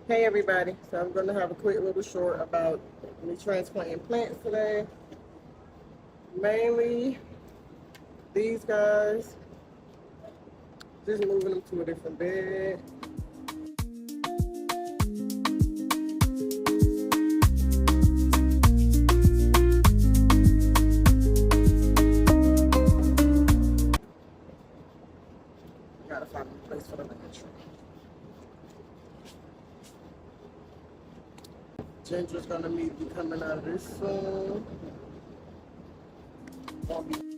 Hey everybody, so I'm going to have a quick little short about me transplanting plants today. Mainly these guys, just moving them to a different bed. Gotta find a place for the entry. Ginger's gonna be coming out of this soon. Won't be